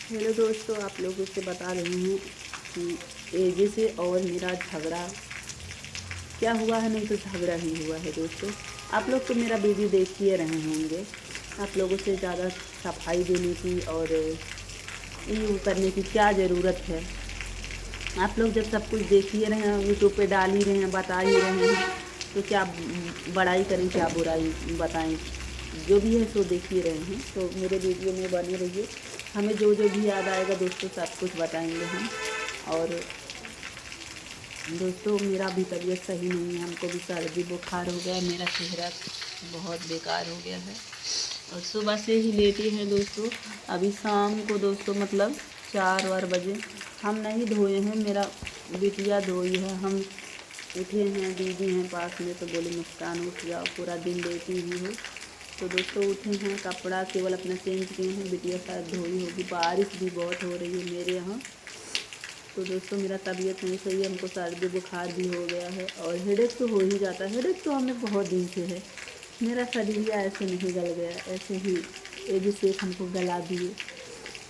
Hello दोस्तों, आप लोगों से बता रही हूँ कि एजे से और मेरा झगड़ा क्या हुआ है। नहीं तो झगड़ा ही हुआ है दोस्तों। आप लोग तो मेरा वीडियो देख ही रहे होंगे। आप लोगों से ज़्यादा सफाई देने की और ये करने की क्या ज़रूरत है। आप लोग जब सब कुछ देख ही रहे हैं, यूट्यूब पे डाल ही रहे हैं, बता ही रहे हैं, तो क्या बड़ाई करें, क्या बुराई बताएं। जो भी है सो देख ही रहे हैं, तो मेरे वीडियो में बने रहिए। हमें जो जो भी याद आएगा दोस्तों सब कुछ बताएंगे हम। और दोस्तों मेरा भी तबीयत सही नहीं है, हमको भी सर्दी बुखार हो गया, मेरा चेहरा बहुत बेकार हो गया है और सुबह से ही लेटी है दोस्तों। अभी शाम को दोस्तों मतलब 4 बजे हम नहीं धोए हैं, मेरा बिटिया धोई है। हम उठे हैं, दीदी हैं पास में, तो बोले मुस्कान उठ जाओ, पूरा दिन लेटी ही हो। तो दोस्तों उठे हैं, कपड़ा केवल अपना चेंज किए हैं, बिटिया शायद धोई होगी। बारिश भी बहुत हो रही है मेरे यहाँ। तो दोस्तों मेरा तबीयत नहीं सही है, हमको सर्दी बुखार भी हो गया है और हेडेक तो हो ही जाता है। हेडेक तो हमें बहुत दिन से है। मेरा शरीर ऐसे नहीं गल गया, ऐसे ही एजी सेठ हमको गला दिए।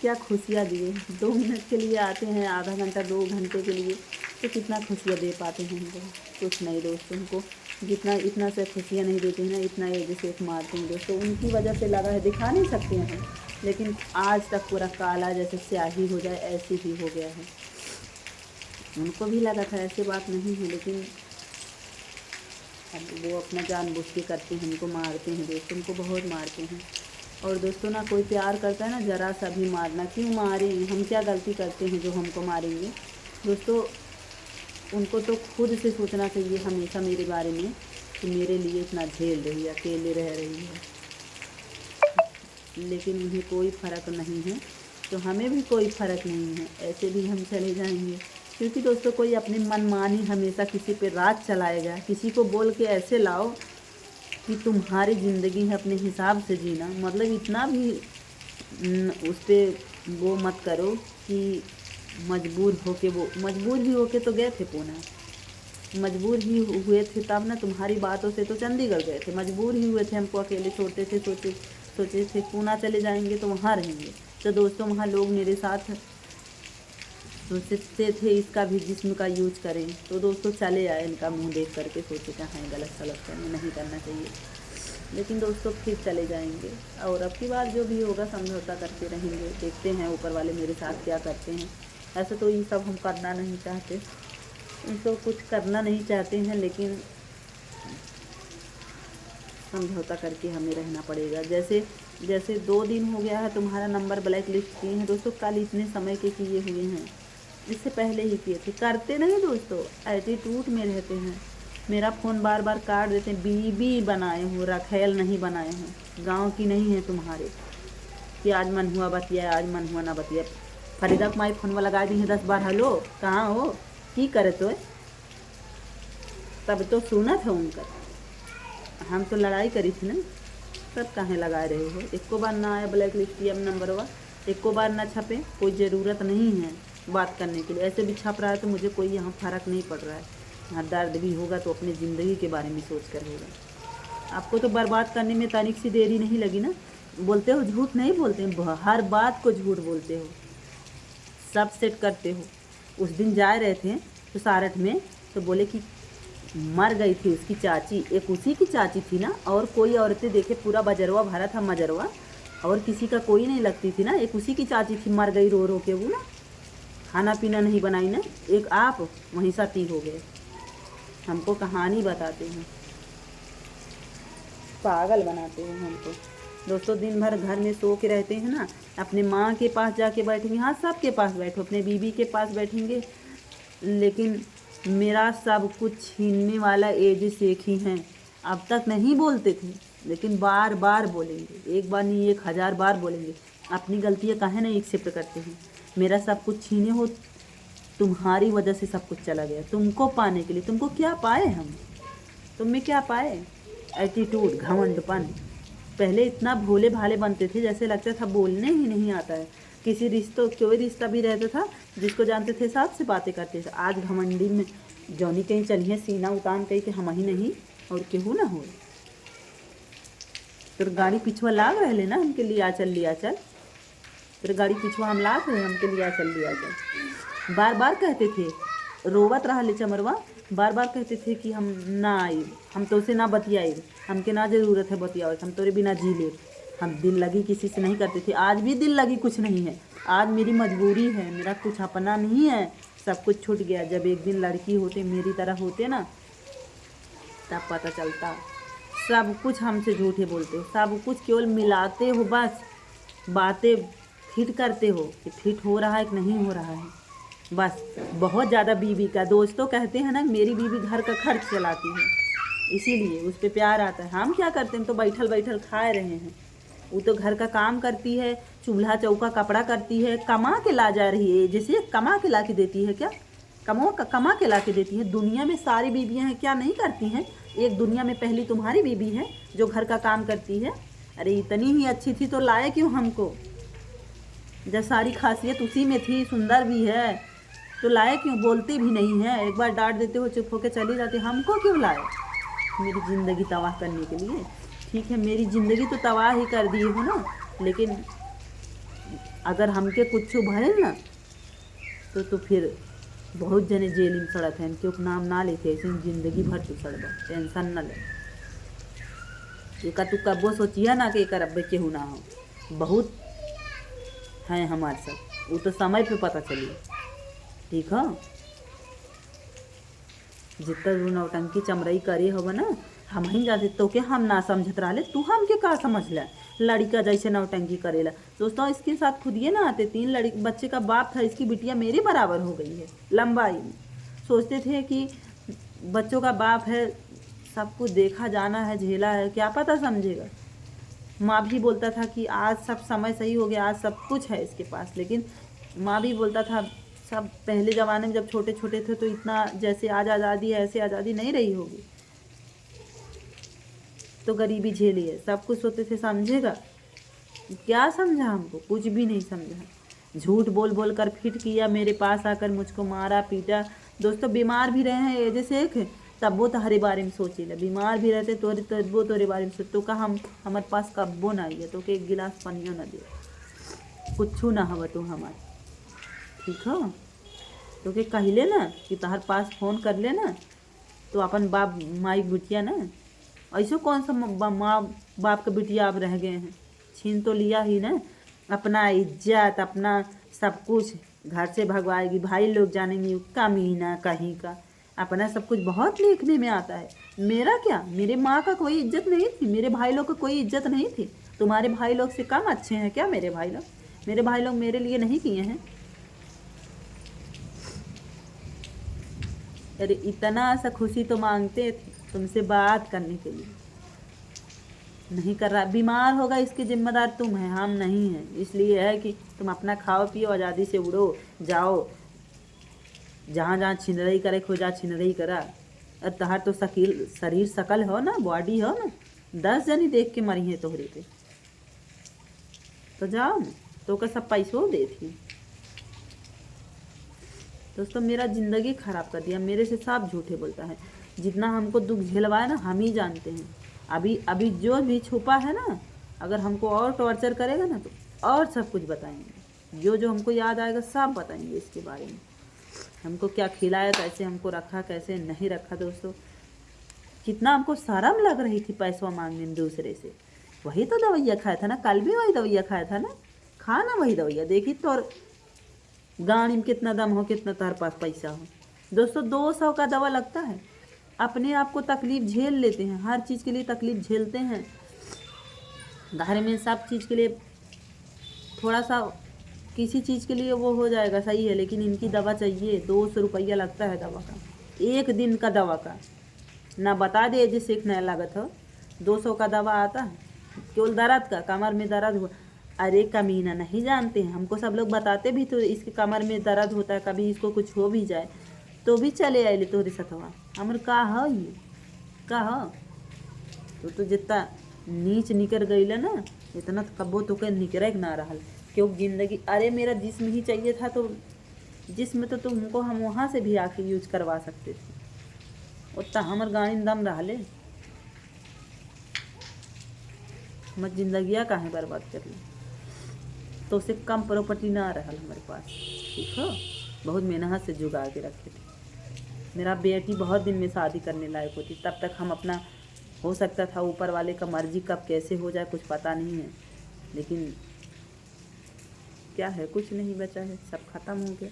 क्या खुशियाँ दिए। 2 मिनट के लिए आते हैं, आधा घंटा 2 घंटे के लिए, तो कितना खुशियाँ दे पाते हैं हमको। कुछ नहीं दोस्तों, हमको जितना इतना से खुशियाँ नहीं देते हैं ना, इतना एजी सेठ मारते हैं दोस्तों। उनकी वजह से लगा है, दिखा नहीं सकते हैं हम, लेकिन आज तक पूरा काला जैसे स्याही हो जाए ऐसे ही हो गया है। उनको भी लगा था, ऐसे बात नहीं है, लेकिन अब वो अपना जानबूझ के करते हैं, हमको मारते हैं दोस्तों, उनको बहुत मारते हैं। और दोस्तों ना कोई प्यार करता है ना, ज़रा सा भी मारना, क्यों मारें, हम क्या गलती करते हैं जो हमको मारेंगे। दोस्तों उनको तो खुद से सोचना चाहिए हमेशा मेरे बारे में कि मेरे लिए इतना झेल रही है, अकेले रह रही है, लेकिन उन्हें कोई फ़र्क नहीं है, तो हमें भी कोई फ़र्क नहीं है, ऐसे भी हम चले जाएंगे। क्योंकि दोस्तों कोई अपनी मनमानी हमेशा किसी पे राज चलाएगा, किसी को बोल के ऐसे लाओ कि तुम्हारी ज़िंदगी है, अपने हिसाब से जीना। मतलब इतना भी उस पर वो मत करो कि मजबूर हो के, वो मजबूर ही होके तो गए थे पूना, मजबूर ही हुए थे तब ना, तुम्हारी बातों से तो चंडीगढ़ गए थे, मजबूर ही हुए थे, हमको अकेले छोड़ते थे। सोचे थे पूना चले जाएंगे तो वहाँ रहेंगे। तो दोस्तों वहाँ लोग मेरे साथ सोचते थे इसका भी जिस्म का यूज करें, तो दोस्तों चले आए, इनका मुंह देख करके सोचे कहाँ गलत सलत करने नहीं करना चाहिए, लेकिन दोस्तों फिर चले जाएंगे। और अब की बार जो भी होगा समझौता करते रहेंगे, देखते हैं ऊपर वाले मेरे साथ क्या करते हैं। ऐसे तो ये सब हम करना नहीं चाहते, इनको कुछ करना नहीं चाहते हैं, लेकिन समझौता करके हमें रहना पड़ेगा। जैसे 2 दिन हो गया है तुम्हारा नंबर ब्लैक लिस्ट किए हैं दोस्तों, कल इतने समय के किए हुए हैं, इससे पहले ही किए थे। करते नहीं दोस्तों, एटीट्यूड में रहते हैं, मेरा फ़ोन बार बार काट देते हैं। बीबी बनाए हो, रखेल नहीं बनाए हो, गाँव की नहीं है तुम्हारे कि आज मन हुआ बतिया, आज मन हुआ ना बतिया। फरीदा कुमारी फोन लगा दी है 10 बार, हेलो कहाँ हो, की करे तो तब तो सुना था उनका। हम तो लड़ाई करी थी ना, तब कहाँ लगाए रहे हो। एको बार ना आया ब्लैक लिस्ट या नंबरवा, एको बार ना छपे, कोई ज़रूरत नहीं है बात करने के लिए। ऐसे भी छप रहा है तो मुझे कोई यहाँ फ़र्क नहीं पड़ रहा है। यहाँ दर्द भी होगा तो अपनी ज़िंदगी के बारे में सोच कर होगा। आपको तो बर्बाद करने में तनिक सी देरी नहीं लगी ना। बोलते हो झूठ नहीं बोलते, हर बात को झूठ बोलते हो, सब सेट करते हो। उस दिन जा रहे थे तो सारठ में, तो बोले कि मर गई थी उसकी चाची, एक उसी की चाची थी ना, और कोई औरतें देखे पूरा बजरवा भरा था, मजरवा, और किसी का कोई नहीं लगती थी ना, एक उसी की चाची थी, मर गई रो रो के वो ना, खाना पीना नहीं बनाई ना, एक आप वहीं साथी हो गए। हमको कहानी बताते हैं, पागल बनाते हैं हमको। दोस्तों दिन भर घर में सो के रहते हैं ना, अपने माँ के पास जाके बैठेंगे, हाँ सबके पास बैठो, अपने बीबी के पास बैठेंगे, लेकिन मेरा सब कुछ छीनने वाला एज शेख ही हैं। अब तक नहीं बोलते थे, लेकिन बार बार बोलेंगे, एक बार नहीं 1000 बार बोलेंगे। अपनी गलतियाँ काहे नहीं एक्सेप्ट करते हैं। मेरा सब कुछ छीने हो, तुम्हारी वजह से सब कुछ चला गया, तुमको पाने के लिए। तुमको क्या पाए हम, तुम में क्या पाए, एटीट्यूड, घमंडपन। पहले इतना भोले भाले बनते थे, जैसे लगता था बोलने ही नहीं आता है। किसी रिश्तों, कोई रिश्ता भी रहता था, जिसको जानते थे साथ से बातें करते थे। आज घमंडी में जौनी कहीं चलिए सीना उतान कहीं कि हम ही नहीं और केहू ना हो। तो गाड़ी पिछुआ लाग रहे ना हमके लिया चल लिया चल, फिर गाड़ी पीछवा हम लात है हमके लिया चल लिया जाए। बार बार कहते थे, रोवत रहा ले चमरवा, बार बार कहते थे कि हम ना आई, हम तो उसे ना बतियाई, हमके ना ज़रूरत है बतियावे, हम तोरे बिना जी ले। हम दिल लगी किसी से नहीं करते थे, आज भी दिल लगी कुछ नहीं है, आज मेरी मजबूरी है, मेरा कुछ अपना नहीं है, सब कुछ छूट गया। जब एक दिन लड़की होते मेरी तरह होते ना, तब पता चलता। सब कुछ हमसे झूठे बोलते हो, सब कुछ केवल मिलाते हो, बस बातें फिट करते हो कि फिट हो रहा है कि नहीं हो रहा है, बस। बहुत ज़्यादा बीवी का, दोस्तों कहते हैं ना मेरी बीवी घर का खर्च चलाती है, इसीलिए उस पर प्यार आता है। हम क्या करते हैं, हम तो बैठल बैठल खा रहे हैं, वो तो घर का काम करती है, चूल्हा चौका कपड़ा करती है, कमा के ला जा रही है। जैसे कमा के ला के देती है क्या, कमा के ला के देती है। दुनिया में सारी बीवियां हैं क्या नहीं करती हैं, एक दुनिया में पहली तुम्हारी बीवी है जो घर का काम करती है। अरे इतनी ही अच्छी थी तो लाए क्यों हमको, जब सारी खासियत उसी में थी, सुंदर भी है तो लाए क्यों, बोलती भी नहीं है, एक बार डांट देते हो चुप होकर चली जाती, हमको क्यों लाए मेरी ज़िंदगी तबाह करने के लिए। ठीक है मेरी ज़िंदगी तो तबाह ही कर दी हो ना, लेकिन अगर हमके कुछ भयल ना तो फिर बहुत जने जेल में सड़त हैं, क्योंकि नाम ना लेते ऐसे ज़िंदगी भर तू सड़ब, टेंशन न ले। एक तू कब्बो सोचिए ना कि एक अब्बे केहू ना हो, बहुत हैं हमारे सब, वो तो समय पे पता चली। ठीक है, जितना तू नौटंकी चमरई करे हो ना, हम ही जाते तो के हम ना समझत रहा, तू हमके का समझ ले, लड़का जैसे नौटंकी करेला। दोस्तों इसके साथ खुद ये ना आते, 3 लड़की बच्चे का बाप था, इसकी बिटिया मेरे बराबर हो गई है लंबाई में। सोचते थे कि बच्चों का बाप है, सब कुछ देखा जाना है, झेला है, क्या पता समझेगा। माँ भी बोलता था कि आज सब समय सही हो गया, आज सब कुछ है इसके पास, लेकिन माँ भी बोलता था सब पहले ज़माने में जब छोटे छोटे थे तो इतना जैसे आज आज़ादी है ऐसे आज़ादी नहीं रही होगी, तो गरीबी झेली है, सब कुछ सोचते थे समझेगा, क्या समझा, हमको कुछ भी नहीं समझा। झूठ बोल बोल कर फिट किया, मेरे पास आकर मुझको मारा पीटा। दोस्तों बीमार भी रहे हैं जैसे एक, तब वो तोहरे बारे में सोची ले, बीमार भी रहते वो तोरे बारे में सोच, तो का हम हमारे पास कब्बो ना है तो के एक गिलास पानियो ना दे, कुछ ना हवा तो हमारे। ठीक है, तो के कहले ना कि तहर पास फ़ोन कर ले ना, तो अपन बाप माई बिटिया ना, ऐसे कौन सा माँ बाप के बिटिया आप रह गए हैं, छीन तो लिया ही ना, अपना इज्जत अपना सब कुछ घर से भगवाएगी, भाई लोग जानेंगे कमीना कहीं का, अपना सब कुछ बहुत लिखने में आता है। मेरा क्या, मेरे माँ का कोई इज्जत नहीं थी, मेरे भाई लोग का कोई इज्जत नहीं थी, तुम्हारे भाई लोग से कम अच्छे हैं क्या मेरे भाई लोग, मेरे भाई लोग मेरे लिए नहीं किए हैं। अरे इतना सा खुशी तो मांगते थे तुमसे बात करने के लिए, नहीं कर रहा, बीमार होगा इसकी जिम्मेदार तुम है, हम नहीं हैं। इसलिए है कि तुम अपना खाओ पियो, आज़ादी से उड़ो जाओ, जहाँ जहाँ छिनरई करे खोजा छिनरई करा। और तहार तो शरीर सकल हो ना, बॉडी हो ना, 10 जनी देख के मरी है तोहरे पे, तो जाओ ना, तो का सब पैसों दे थी। दोस्तों मेरा ज़िंदगी ख़राब कर दिया, मेरे से सब झूठे बोलता है, जितना हमको दुख झेलवाया ना हम ही जानते हैं। अभी जो भी छुपा है ना, अगर हमको और टॉर्चर करेगा ना तो और सब कुछ बताएंगे, जो जो हमको याद आएगा सब बताएंगे इसके बारे में, हमको क्या खिलाया, कैसे हमको रखा, कैसे नहीं रखा। दोस्तों कितना हमको शर्म लग रही थी पैसा मांगने में दूसरे से, वही तो दवाइया खाया था ना, कल भी वही दवाइया खाया था ना, खाना वही दवाइया, देखी तो और गाड़ी में कितना दम हो, कितना तार पास पैसा हो। दोस्तों 200 का दवा लगता है, अपने आप को तकलीफ़ झेल लेते हैं, हर चीज़ के लिए तकलीफ़ झेलते हैं, घर में सब चीज़ के लिए थोड़ा सा किसी चीज़ के लिए वो हो जाएगा सही है, लेकिन इनकी दवा चाहिए, 200 रुपया लगता है दवा का, एक दिन का दवा का, ना बता दे जिससे एक नया लागत हो, 200 का दवा आता है केवल दर्द का, कमर में दर्द हुआ। अरे कमीना नहीं जानते हैं, हमको सब लोग बताते भी तो इसके कमर में दर्द होता है, कभी इसको कुछ हो भी जाए तो भी चले आए तोहरे सतवा, हमर का हो ये का हो, तो जितना नीच निकर गई ना इतना कब्बो तो के निकरे ना रहा, क्यों ज़िंदगी। अरे मेरा जिस्म ही चाहिए था, तो जिस्म तो तुमको हम वहाँ से भी आके यूज करवा सकते थे, उतना हमर गाड़ी में दम रहा ले, मत जिंदगिया काहे बर्बाद कर ली। तो उससे कम प्रॉपर्टी ना रहल हमारे पास, ठीक है। बहुत मेहनत से जुगा के रखे थे। मेरा बेटी बहुत दिन में शादी करने लायक होती, तब तक हम अपना, हो सकता था ऊपर वाले का मर्जी कब कैसे हो जाए कुछ पता नहीं है, लेकिन क्या है, कुछ नहीं बचा है, सब खत्म हो गया।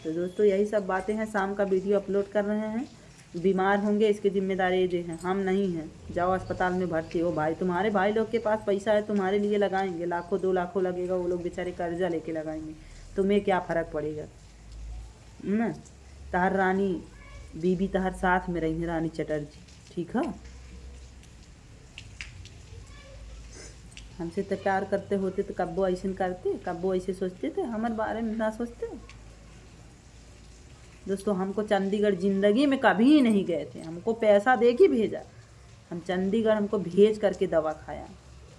तो दोस्तों यही सब बातें हैं, शाम का वीडियो अपलोड कर रहे हैं। बीमार होंगे इसकी जिम्मेदारी ये हैं, हम नहीं हैं। जाओ अस्पताल में भर्ती हो भाई, तुम्हारे भाई लोग के पास पैसा है, तुम्हारे लिए लगाएंगे, लाखों 2 लाखों लगेगा, वो लोग बेचारे कर्जा लेके लगाएंगे, तुम्हें क्या फ़र्क पड़ेगा न। तहर रानी बीबी तहर साथ में रही है, रानी चटर्जी, ठीक है। हमसे तो प्यार करते होते तो कब वो ऐसे करते, कब वो ऐसे सोचते थे, हमारे बारे में ना सोचते। दोस्तों हमको चंडीगढ़ ज़िंदगी में कभी नहीं गए थे, हमको पैसा दे के भेजा, हम चंडीगढ़ हमको भेज करके दवा खाया,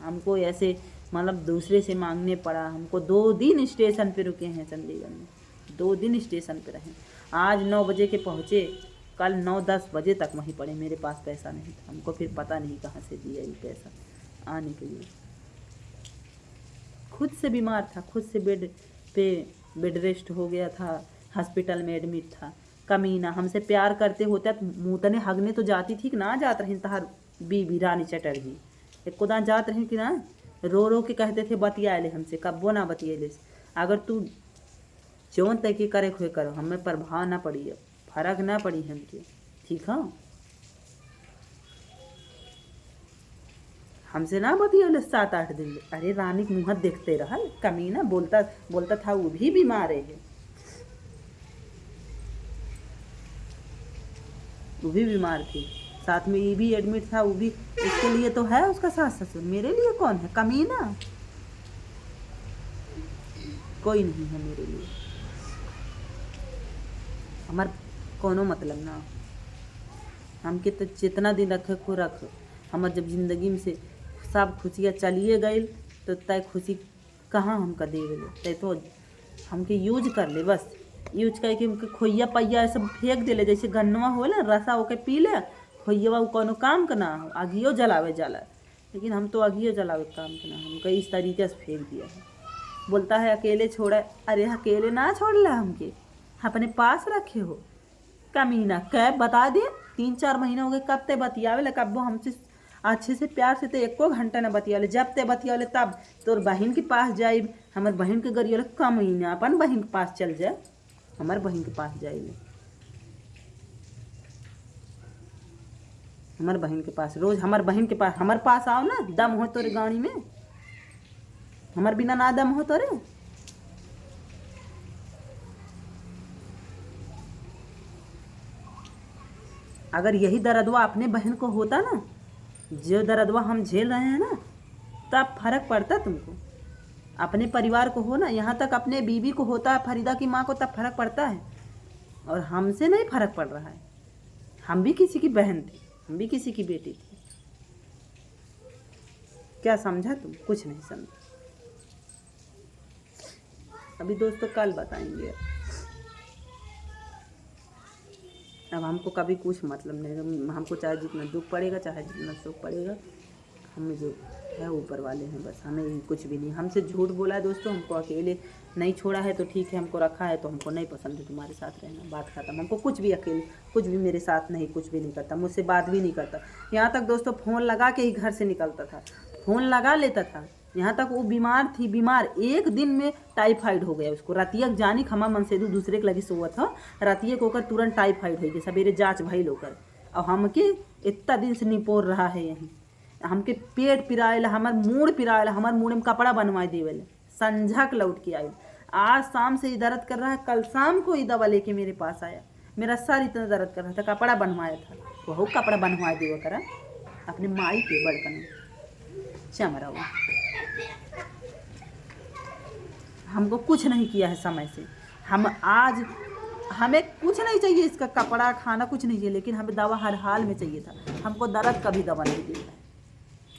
हमको ऐसे मतलब दूसरे से मांगने पड़ा। हमको 2 दिन स्टेशन पे रुके हैं चंडीगढ़ में, 2 दिन स्टेशन पे रहे। आज 9 बजे के पहुँचे, कल 9-10 बजे तक वहीं पड़े, मेरे पास पैसा नहीं था। हमको फिर पता नहीं कहाँ से दिया ये पैसा आने के लिए। खुद से बीमार था, खुद से बेड रेस्ट हो गया था, हॉस्पिटल में एडमिट था। कमीना हमसे प्यार करते होते मुँह हगने तो जाती थी कि ना जात रही तहार बीबी रानी चटर्जी, एक खुदा जात रही कि ना, रो रो के कहते थे बतियाले हमसे, कब्बो ना बतियाले। अगर तू जौन तय के करे खोए करो, हमें प्रभाव ना पड़ी है, फर्क ना पड़ी हमके, ठीक है। हमसे ना बतियाले 7-8 दिन। अरे रानी के मुँह देखते रहा, कमीना बोलता था वो भी बीमार है, वो भी बीमार थी, साथ में ये भी एडमिट था, वो भी। इसके लिए तो है उसका सास ससुर, मेरे लिए कौन है, कमीना कोई नहीं है मेरे लिए। हमार कोनो मतलब ना, हमके तो जितना दिन रखे को रख। हमार जब जिंदगी में से सब खुशियाँ चलिए गई तो तय खुशी कहाँ हमका दे गए, तय तो हमके यूज कर ले, बस यूज करके हमके खोइया पैया सब फेंक दिले, जैसे गन्नवा होला रसा होके पी ले, खोइया वो कोनो काम का ना हो, आगियो जलावे जाला, लेकिन हम तो आगियो जलावे काम का ना, हमको इस तरीके से फेंक दिया है। बोलता है अकेले छोड़ा, अरे अकेले ना छोड़ ला, हमके अपने पास रखे हो। कमीना कैब बता दे, 3-4 महीने हो गए कब ते बतियावे ले, कब वो हमसे अच्छे से प्यार से तो 1 घंटा ना बतियाले, जब ते बतियाले तब तोर बहन के पास जाए, हमार बहन के गरियोले कमीना अपन बहन के पास चल जाए, हमार बहन के पास जाइए, हमार बहन के पास रोज, हमार बहन के पास हमार पास आओ ना, दम हो तोरे गाड़ी में, हमार बिना ना दम हो तोरे। अगर यही दर्दवा अपने बहन को होता ना, जो दर्दवा हम झेल रहे हैं ना, तब फर्क पड़ता तुमको। अपने परिवार को हो ना, यहाँ तक अपने बीबी को होता है, फरीदा की माँ को, तब फर्क पड़ता है, और हमसे नहीं फर्क पड़ रहा है। हम भी किसी की बहन थी, हम भी किसी की बेटी थी। क्या समझा तुम, कुछ नहीं समझा। अभी दोस्तों कल बताएंगे, अब हमको कभी कुछ मतलब नहीं, हमको चाहे जितना दुख पड़ेगा, चाहे जितना सुख पड़ेगा, हमें जो है ऊपर वाले हैं, बस हमें कुछ भी नहीं। हमसे झूठ बोला है दोस्तों, हमको अकेले नहीं छोड़ा है तो ठीक है, हमको रखा है तो हमको नहीं पसंद है तुम्हारे साथ रहना, बात खत्म। हमको कुछ भी अकेले, कुछ भी मेरे साथ नहीं, कुछ भी नहीं करता, मुझसे बात भी नहीं करता। यहाँ तक दोस्तों फ़ोन लगा के ही घर से निकलता था, फ़ोन लगा लेता था। यहाँ तक वो बीमार थी, बीमार 1 दिन में टाइफाइड हो गया उसको। रातियक जानी खमा मन से दूसरे के लगी सोवत था, रातियक होकर तुरंत टाइफाइड हो गई, सवेरे जाँच भइल होकर। और हमके इतना दिन से निपोर रहा है यहीं, हमके पेट पिराएला, हमार मूड पिराएला, हमार मूड में कपड़ा बनवा देवेले, संझा के लौट के आई। आज शाम से ही दर्द कर रहा है, कल शाम को ही दवा लेके मेरे पास आया, मेरा सर इतना दर्द कर रहा था, कपड़ा बनवाया था, वह कपड़ा बनवा देवा करा अपने माई के बड़कन चमरा हुआ। हमको कुछ नहीं किया है समय से, हम आज हमें कुछ नहीं चाहिए, इसका कपड़ा खाना कुछ नहीं चाहिए, लेकिन हमें दवा हर हाल में चाहिए था। हमको दर्द कभी दवा नहीं देता,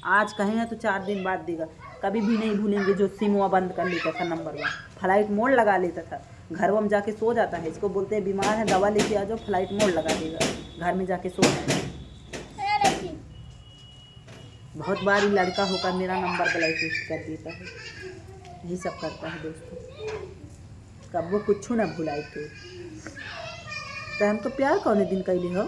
आज कहें तो 4 दिन बाद देगा। कभी भी नहीं भूलेंगे जो सिमवा बंद कर लेता था, नंबर 1 फ्लाइट मोड लगा लेता था, घर में जाके सो जाता है। इसको बोलते हैं बीमार है, दवा लेके आ जाओ, फ्लाइट मोड लगा देगा, घर में जाके सो जाएगा। बहुत बार लड़का होकर मेरा नंबर ब्लैक लिस्ट कर देता है। यही सब करता है दोस्तों, कब वो कुछ ना भुलाई तो हम तो प्यार कौने दिन कैले हो।